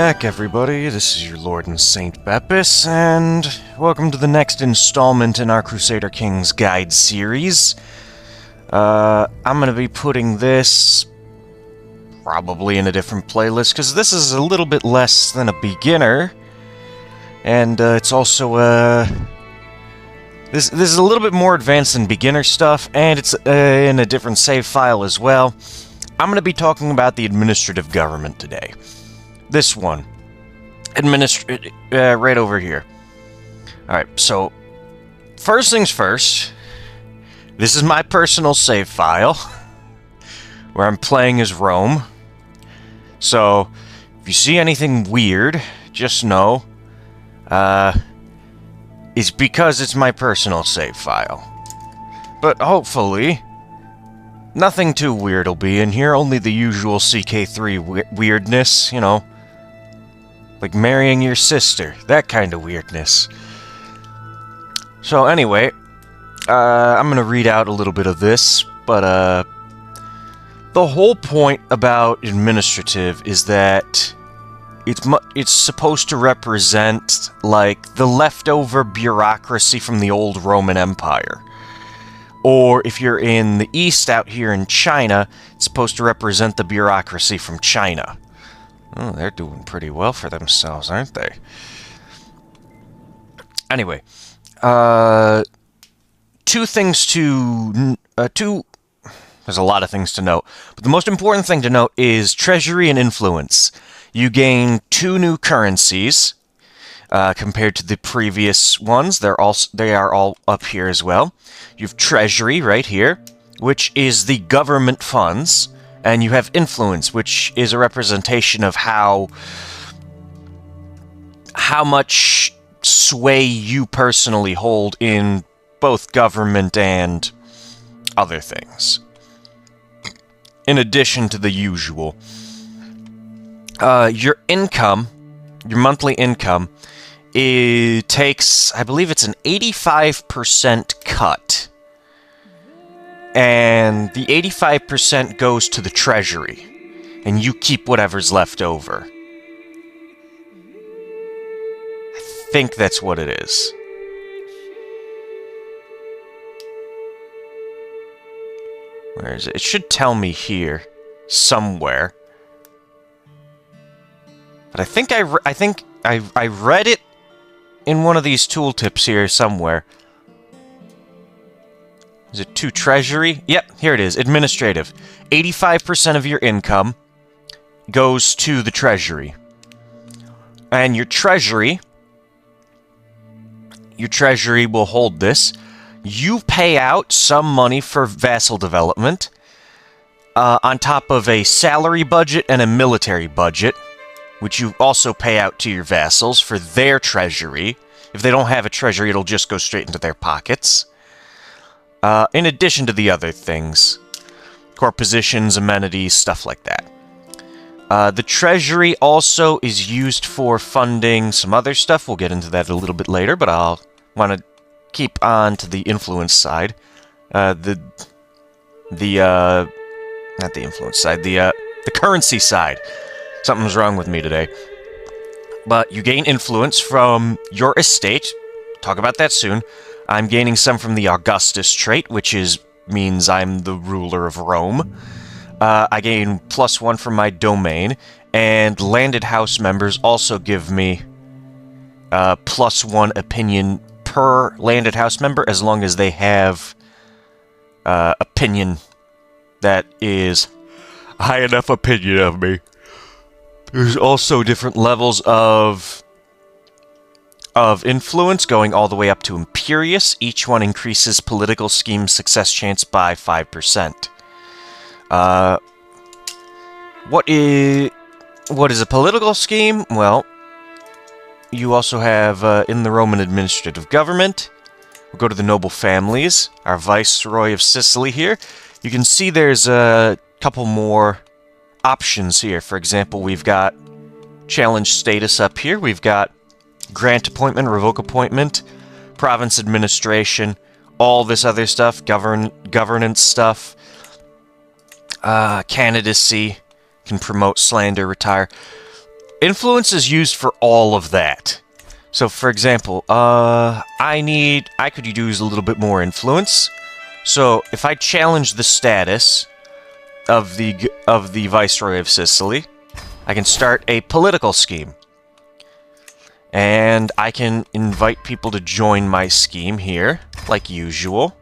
back, everybody. This is your Lord and Saint Bepis, and welcome to the next installment in our Crusader Kings Guide series. I'm gonna be putting this probably in a different playlist, because this is a little bit less than a beginner, and it's also, this is a little bit more advanced than beginner stuff, and it's in a different save file as well. I'm gonna be talking about the administrative government today. This one. Right over here. Alright, so, first things first, this is my personal save file, where I'm playing as Rome. So, if you see anything weird, just know, it's because it's my personal save file. But hopefully, nothing too weird will be in here, only the usual CK3 weirdness, you know. Like marrying your sister, that kind of weirdness. So anyway, I'm gonna read out a little bit of this, but the whole point about administrative is that it's supposed to represent, like, the leftover bureaucracy from the old Roman Empire. Or if you're in the East out here in China, it's supposed to represent the bureaucracy from China. Oh, they're doing pretty well for themselves, aren't they? Anyway, there's a lot of things to note, but the most important thing to note is Treasury and Influence. You gain 2 new currencies, compared to the previous ones. They are all up here as well. You have Treasury right here, which is the government funds, and you have Influence, which is a representation of how much sway you personally hold in both government and other things. In addition to the usual. Your income, your monthly income, it takes, I believe it's an 85% cut. And the 85% goes to the Treasury. And you keep whatever's left over. I think that's what it is. Where is it? It should tell me here. Somewhere. But I think I read it in one of these tooltips here somewhere. Is it to Treasury? Yep, here it is. Administrative. 85% of your income goes to the Treasury. And your Treasury will hold this. You pay out some money for vassal development, on top of a salary budget and a military budget, which you also pay out to your vassals for their treasury. If they don't have a treasury, it'll just go straight into their pockets. In addition to the other things. Core positions, amenities, stuff like that. The treasury also is used for funding some other stuff. We'll get into that a little bit later, but I'll want to keep on to the influence side. Not the influence side, the currency side. Something's wrong with me today. But you gain influence from your estate. Talk about that soon. I'm gaining some from the Augustus trait, which means I'm the ruler of Rome. I gain +1 from my domain, and landed house members also give me +1 opinion per landed house member, as long as they have opinion that is high enough opinion of me. There's also different levels of influence, going all the way up to Imperious. Each one increases political scheme success chance by 5%. What is a political scheme? Well, you also have, in the Roman administrative government, we'll go to the noble families, our Viceroy of Sicily here. You can see there's a couple more options here. For example, we've got challenge status up here. We've got grant appointment, revoke appointment, province administration, all this other stuff, governance stuff, candidacy, can promote, slander, retire. influence is used for all of that. So, for example, I could use a little bit more influence. So, if I challenge the status of the Viceroy of Sicily, I can start a political scheme. And I can invite people to join my scheme here, like usual.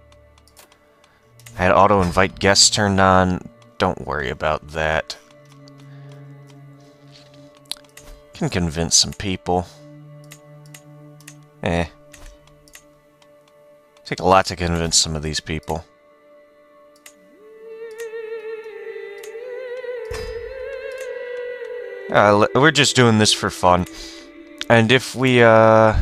I had auto-invite guests turned on. Don't worry about that. Can convince some people. Take a lot to convince some of these people. We're just doing this for fun. And if we, oh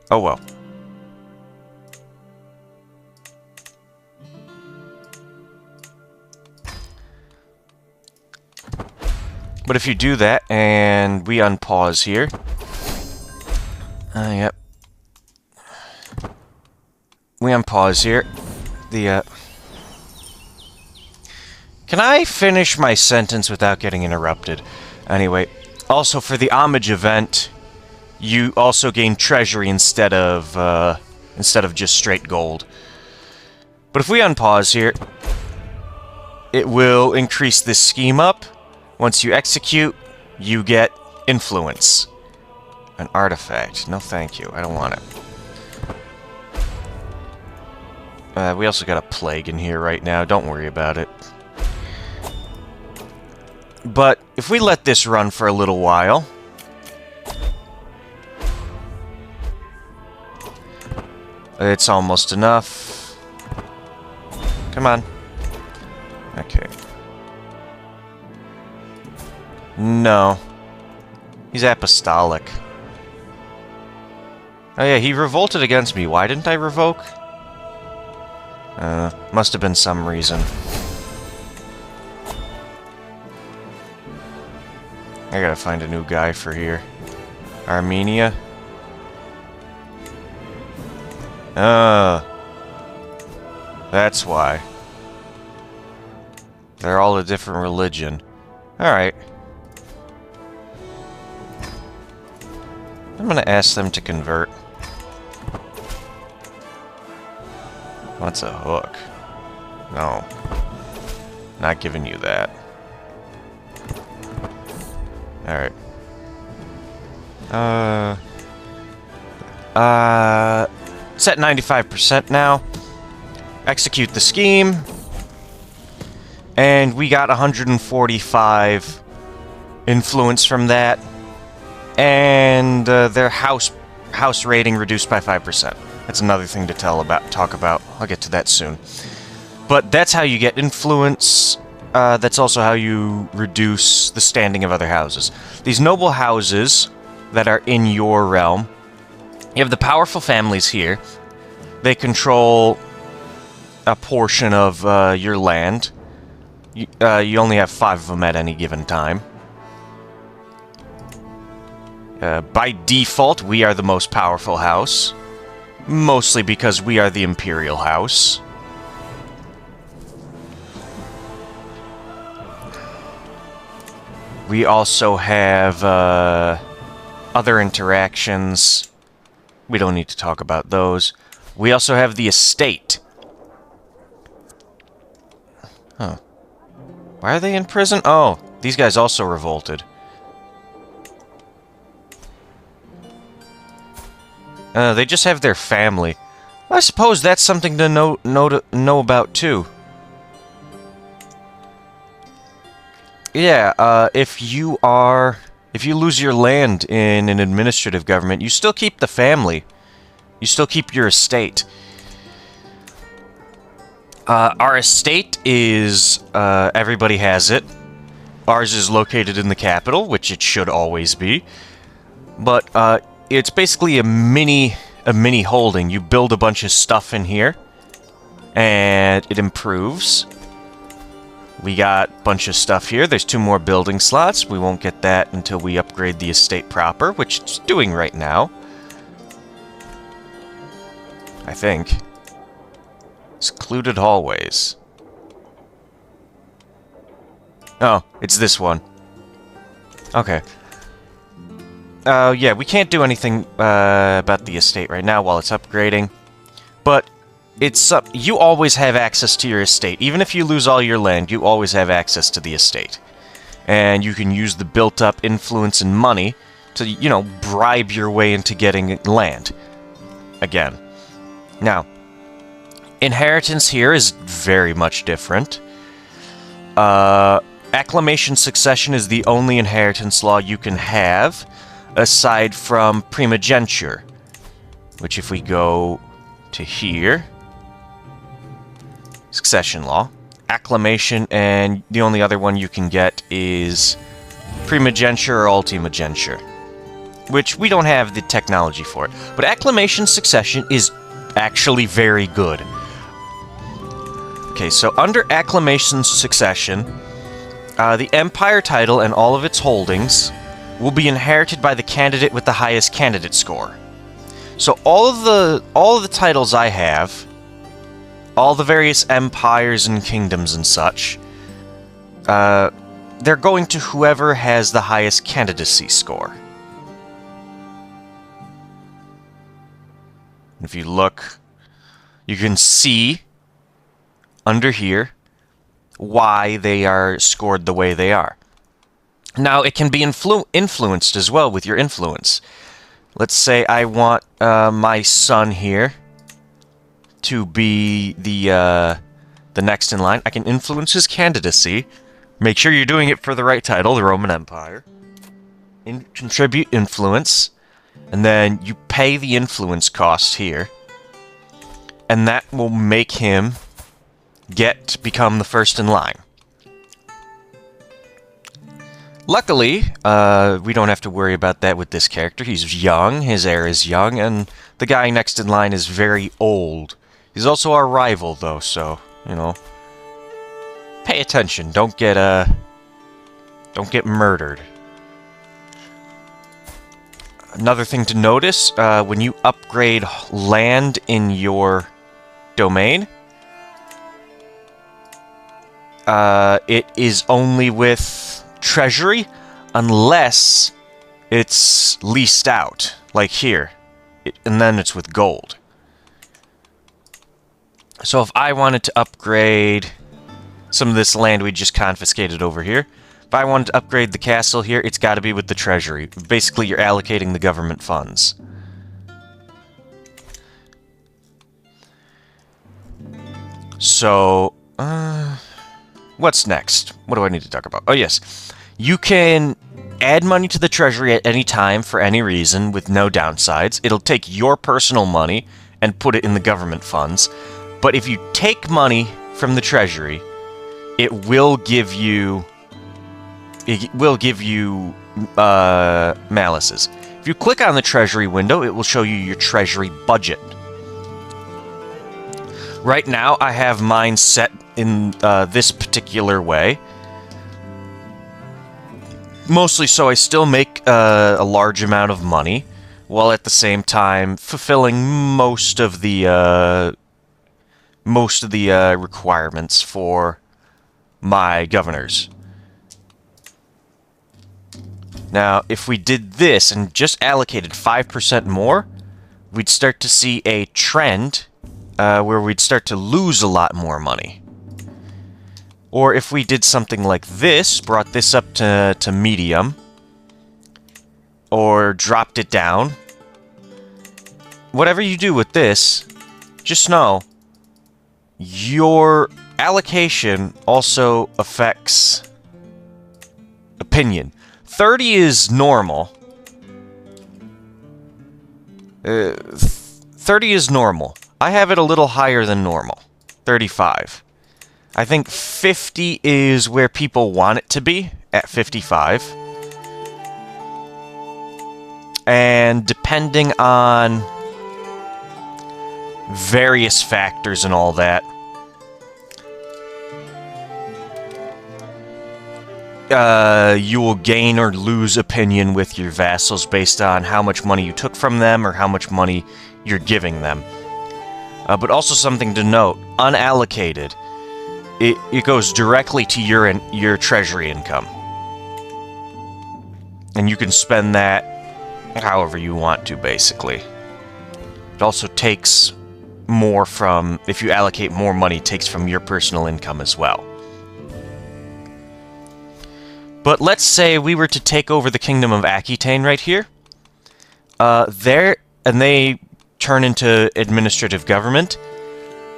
well. But if you do that, and we unpause here. Yep. We unpause here. Can I finish my sentence without getting interrupted? Anyway, also for the homage event, you also gain treasury instead of just straight gold. But if we unpause here, it will increase this scheme up. Once you execute, you get influence. An artifact. No thank you. I don't want it. We also got a plague in here right now. Don't worry about it. But if we let this run for a little while... It's almost enough. Come on. Okay. No. He's apostolic. Oh yeah, he revolted against me. Why didn't I revoke? Must have been some reason. I gotta find a new guy for here. Armenia? That's why. They're all a different religion. Alright. I'm gonna ask them to convert. What's a hook? No. Not giving you that. Alright. It's at 95% now. Execute the scheme. And we got 145 influence from that. And their house rating reduced by 5%. That's another thing to talk about. I'll get to that soon. But that's how you get influence. That's also how you reduce the standing of other houses. These noble houses that are in your realm, you have the powerful families here. They control a portion of your land. You only have 5 of them at any given time. By default, we are the most powerful house. Mostly because we are the imperial house. We also have other interactions. We don't need to talk about those. We also have the estate. Huh. Why are they in prison? Oh, these guys also revolted. They just have their family. I suppose that's something to know about too. Yeah, if you lose your land in an administrative government, you still keep the family. You still keep your estate. Our estate is, everybody has it. Ours is located in the capital, which it should always be. But, it's basically a mini holding. You build a bunch of stuff in here, and it improves. We got a bunch of stuff here. There's 2 more building slots. We won't get that until we upgrade the estate proper, which it's doing right now. I think. Secluded hallways. Oh, it's this one. Okay. Yeah, we can't do anything about the estate right now while it's upgrading. But you always have access to your estate. Even if you lose all your land, you always have access to the estate. And you can use the built-up influence and money to, you know, bribe your way into getting land. Again. Now, inheritance here is very much different. Acclamation succession is the only inheritance law you can have, aside from primogeniture. Which, if we go to here, succession law, acclamation, and the only other one you can get is primogeniture or ultimogeniture, which we don't have the technology for it. But acclamation succession is actually very good. Okay, so under acclamation succession, the empire title and all of its holdings will be inherited by the candidate with the highest candidate score. So all of the titles I have, all the various empires and kingdoms and such, they're going to whoever has the highest candidacy score. If you look, you can see under here why they are scored the way they are. Now, it can be influenced as well with your influence. Let's say I want my son here to be the next in line. I can influence his candidacy. Make sure you're doing it for the right title, the Roman Empire. Contribute influence. And then you pay the influence cost here. And that will make him become the first in line. Luckily, we don't have to worry about that with this character. He's young, his heir is young, and the guy next in line is very old. He's also our rival, though, so, you know, pay attention. Don't get murdered. Another thing to notice, when you upgrade land in your domain, it is only with Treasury unless it's leased out, like here, and then it's with gold. So if I wanted to upgrade some of this land we just confiscated over here, if I wanted to upgrade the castle here, it's got to be with the Treasury. Basically, you're allocating the government funds. So, what's next? What do I need to talk about? Oh, yes. You can add money to the Treasury at any time for any reason with no downsides. It'll take your personal money and put it in the government funds. But if you take money from the Treasury, it will give you malices. If you click on the Treasury window, it will show you your Treasury budget. Right now, I have mine set in this particular way. Mostly so I still make a large amount of money, while at the same time fulfilling most of the requirements for my governors. Now, if we did this and just allocated 5% more, we'd start to see a trend where we'd start to lose a lot more money. Or if we did something like this, brought this up to medium, or dropped it down, whatever you do with this, just know your allocation also affects opinion. 30 is normal. 30 is normal. I have it a little higher than normal. 35. I think 50 is where people want it to be, at 55. And depending on various factors and all that, you will gain or lose opinion with your vassals based on how much money you took from them or how much money you're giving them. But also something to note, unallocated. it goes directly to your treasury income. And you can spend that however you want to, basically. It also takes more from, if you allocate more money, it takes from your personal income as well. But let's say we were to take over the Kingdom of Aquitaine right here. And they turn into administrative government.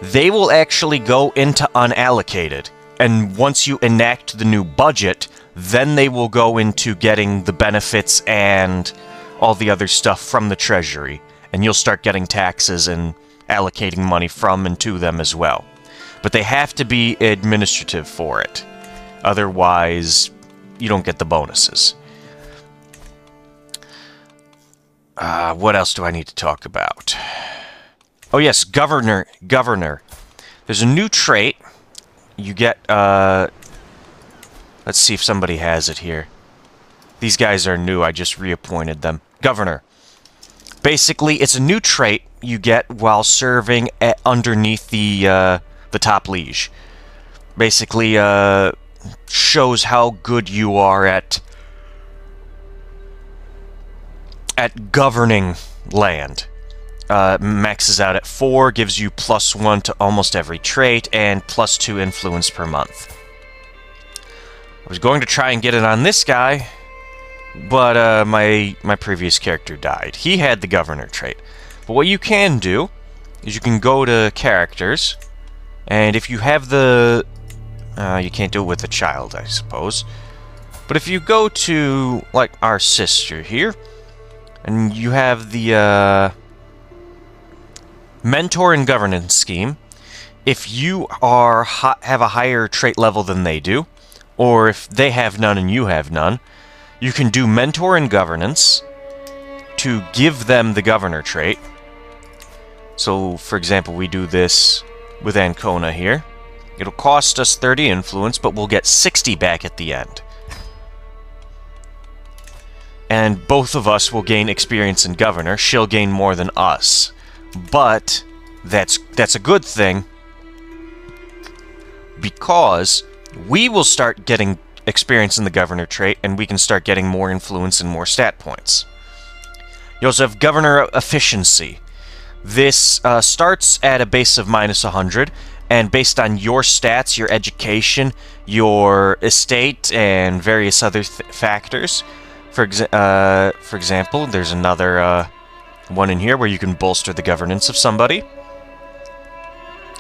They will actually go into unallocated. And once you enact the new budget, then they will go into getting the benefits and all the other stuff from the Treasury. And you'll start getting taxes and allocating money from and to them as well. But they have to be administrative for it. Otherwise, you don't get the bonuses. What else do I need to talk about? Oh yes, Governor. There's a new trait. You get, let's see if somebody has it here. These guys are new, I just reappointed them. Governor. Basically, it's a new trait you get while serving underneath the top liege. Basically, shows how good you are at governing land. Maxes out at 4, gives you +1 to almost every trait, and +2 influence per month. I was going to try and get it on this guy, but my previous character died. He had the governor trait. But what you can do is you can go to characters, and if you have the... you can't do it with a child, I suppose. But if you go to, like, our sister here, and you have the mentor and governance scheme, if you have a higher trait level than they do, or if they have none and you have none, you can do mentor and governance to give them the governor trait. So, for example, we do this with Ancona here. It'll cost us 30 influence, but we'll get 60 back at the end. And both of us will gain experience in governor. She'll gain more than us. But that's a good thing, because we will start getting experience in the governor trait, and we can start getting more influence and more stat points. You also have governor efficiency. This starts at a base of -100, and based on your stats, your education, your estate, and various other factors. For example, there's another one in here where you can bolster the governance of somebody.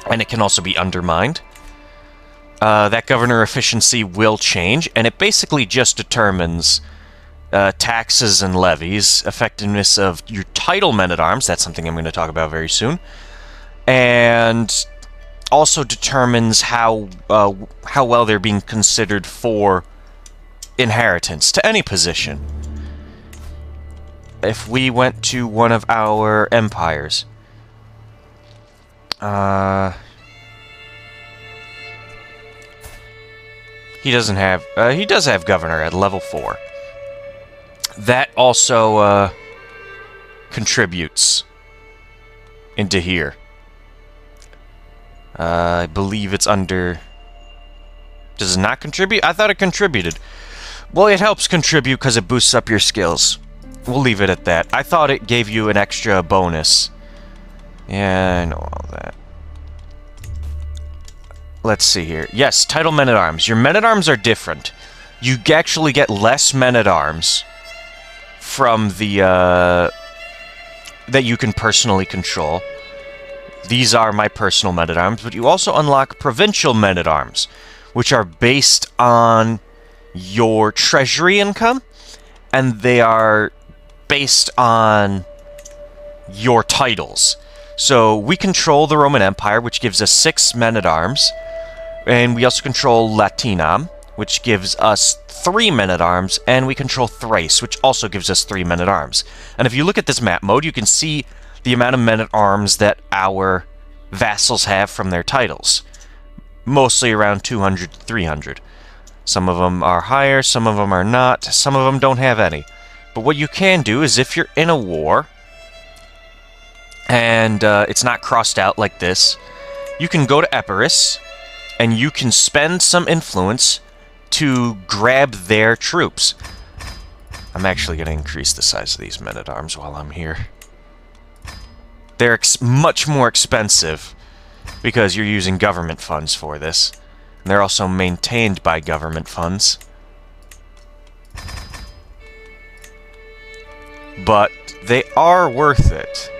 And it can also be undermined. That governor efficiency will change, and it basically just determines taxes and levies, effectiveness of your title men-at-arms, that's something I'm going to talk about very soon, and also determines how well they're being considered for inheritance to any position. If we went to one of our empires, he doesn't have, he does have governor at level 4. That also contributes into here. I believe it's under... Does it not contribute? I thought it contributed. Well, it helps contribute because it boosts up your skills. We'll leave it at that. I thought it gave you an extra bonus. Yeah, I know all that. Let's see here. Yes, title men-at-arms. Your men-at-arms are different. You actually get less men-at-arms from the, that you can personally control. These are my personal men-at-arms, but you also unlock provincial men-at-arms, which are based on your treasury income, and they are based on your titles. So we control the Roman Empire, which gives us 6 men-at-arms, and we also control Latinam, which gives us 3 men-at-arms, and we control Thrace, which also gives us 3 men-at-arms. And if you look at this map mode, you can see the amount of men-at-arms that our vassals have from their titles. Mostly around 200 to 300. Some of them are higher, some of them are not, some of them don't have any. But what you can do is if you're in a war, and it's not crossed out like this, you can go to Epirus, and you can spend some influence to grab their troops. I'm actually going to increase the size of these men-at-arms while I'm here. They're much more expensive because you're using government funds for this. And they're also maintained by government funds. But they are worth it.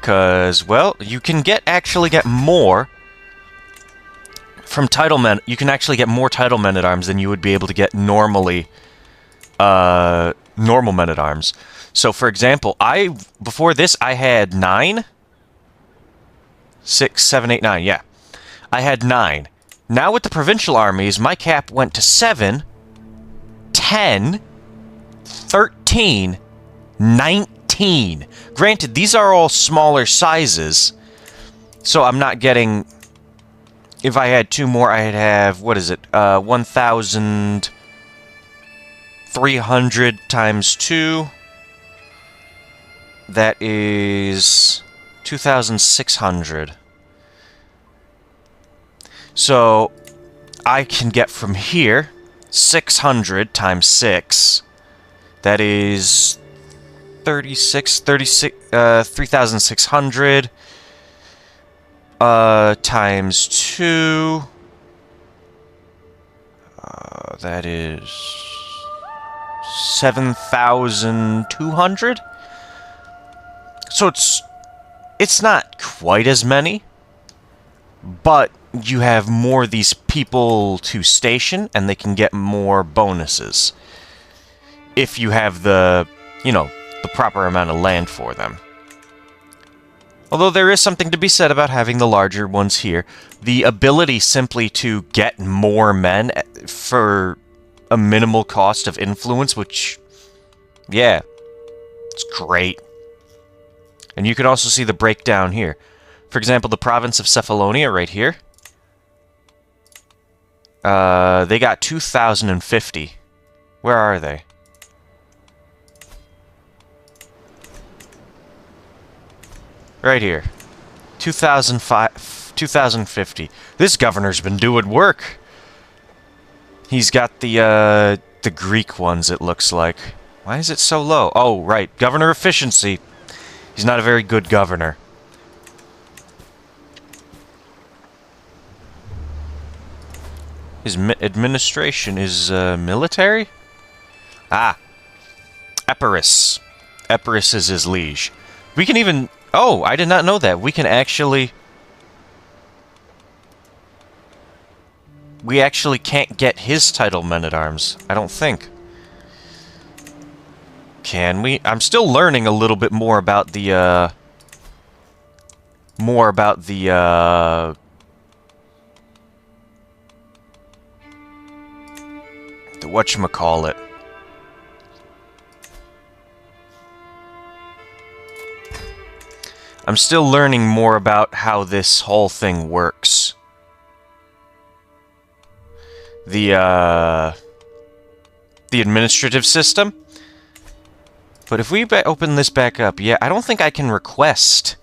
Because, well, you can actually get more from title men. You can actually get more title men-at-arms than you would be able to get normally, normal men-at-arms. So, for example, before this, I had 9. 6, 7, 8, 9, yeah. I had 9. Now with the provincial armies, my cap went to 7, 10, 13, 19. Granted, these are all smaller sizes, so I'm not getting... If I had 2 more, I'd have, what is it, 1,300 times 2. That is 2,600. So, I can get from here 600 times 6. That is 3,600 times 2. That is 7,200. So it's not quite as many, but you have more of these people to station, and they can get more bonuses if you have the, you know, the proper amount of land for them. Although there is something to be said about having the larger ones here. The ability simply to get more men for a minimal cost of influence, which, yeah, it's great. And you can also see the breakdown here. For example, the province of Cephalonia right here. They got 2,050. Where are they? Right here. 2,050. This governor's been doing work. He's got the Greek ones, it looks like. Why is it so low? Oh, right. Governor efficiency. He's not a very good governor. His administration is military? Ah. Epirus. Epirus is his liege. We can even... Oh, I did not know that. We can actually... We actually can't get his title men-at-arms. I don't think. Can we? I'm still learning a little bit more about the, the whatchamacallit. I'm still learning more about how this whole thing works. The administrative system. But if we open this back up, yeah, I don't think I can request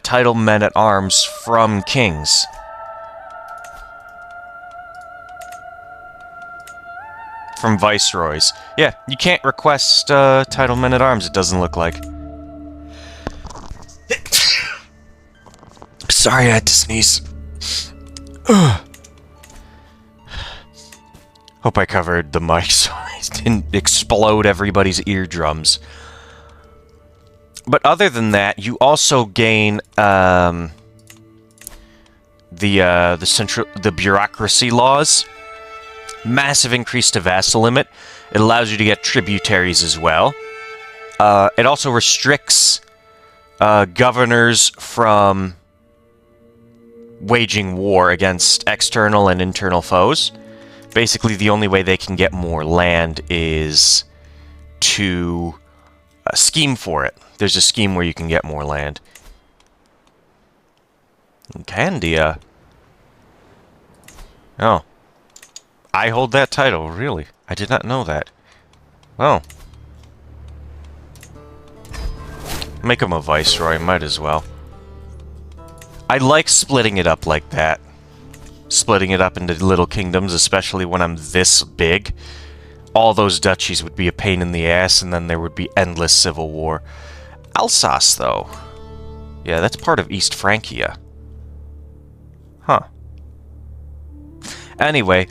title men-at-arms from kings. From viceroys. Yeah, you can't request title men-at-arms, it doesn't look like. Sorry, I had to sneeze. Hope I covered the mic so it didn't explode everybody's eardrums. But other than that, you also gain the bureaucracy laws. Massive increase to vassal limit. It allows you to get tributaries as well. It also restricts governors from waging war against external and internal foes. Basically, the only way they can get more land is to scheme for it. There's a scheme where you can get more land. Candia. Oh. I hold that title, really. I did not know that. Oh. Make him a viceroy, might as well. I like splitting it up like that. Splitting it up into little kingdoms, especially when I'm this big. All those duchies would be a pain in the ass, and then there would be endless civil war. Alsace, though. Yeah, that's part of East Francia. Huh. Anyway,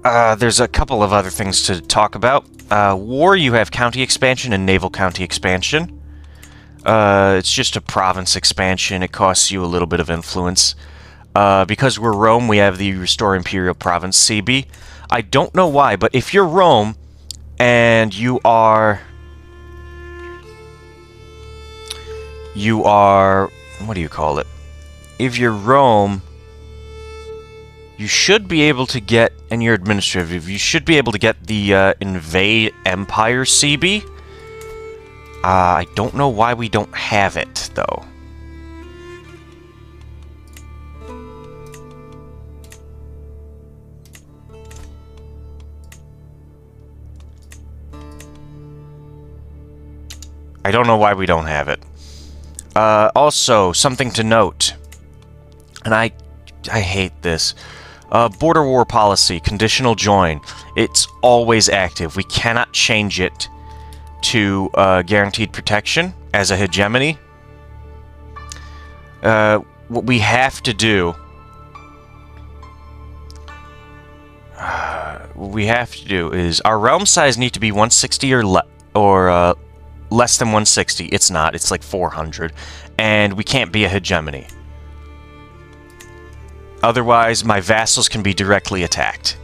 there's a couple of other things to talk about. War, you have county expansion and naval county expansion. It's just a province expansion. It costs you a little bit of influence. Because we're Rome, we have the Restore Imperial Province, CB. I don't know why, but if you're Rome, and you are... What do you call it? If you're Rome, you should be able to get, and you're administrative, you should be able to get the Invade Empire CB. I don't know why we don't have it, though. I don't know why we don't have it. Also, something to note, and I hate this. Border war policy, conditional join. It's always active. We cannot change it to guaranteed protection as a hegemony. What we have to do... is our realm size need to be 160 or less than 160. It's not. It's like 400. And we can't be a hegemony. Otherwise, my vassals can be directly attacked.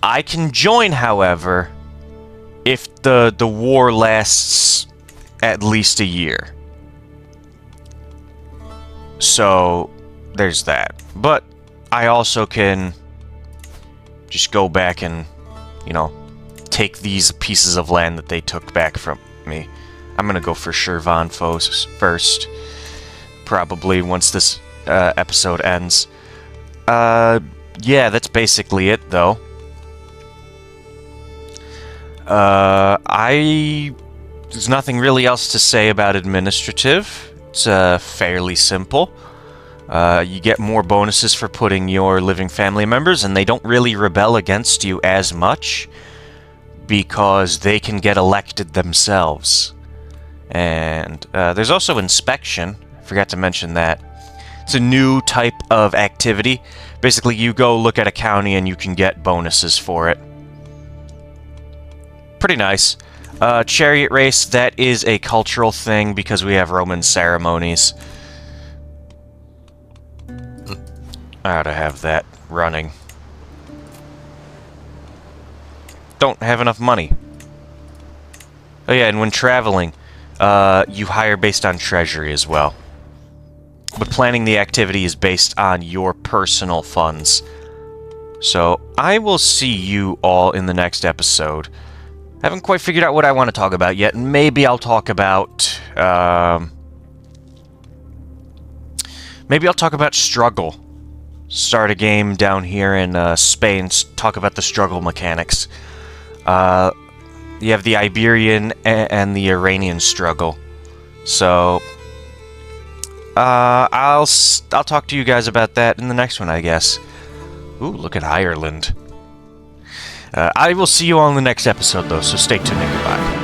I can join, however, if the war lasts at least a year. So, there's that. But I also can just go back and, you know, take these pieces of land that they took back from me. I'm gonna go for Shirvan first. Probably once this episode ends. Yeah, that's basically it, though. There's nothing really else to say about administrative. It's fairly simple. You get more bonuses for putting your living family members, and they don't really rebel against you as much because they can get elected themselves. And there's also inspection. I forgot to mention that. It's a new type of activity. Basically, you go look at a county and you can get bonuses for it. Pretty nice. Chariot race, that is a cultural thing because we have Roman ceremonies. I ought to have that running. Don't have enough money. Oh yeah, and when traveling, you hire based on Treasury as well. But planning the activity is based on your personal funds. So, I will see you all in the next episode. Haven't quite figured out what I want to talk about yet. Maybe I'll talk about... maybe I'll talk about struggle. Start a game down here in Spain. Talk about the struggle mechanics. You have the Iberian and the Iranian struggle. So... I'll talk to you guys about that in the next one, I guess. Ooh, look at Ireland. I will see you all in the next episode, though, so stay tuned and goodbye.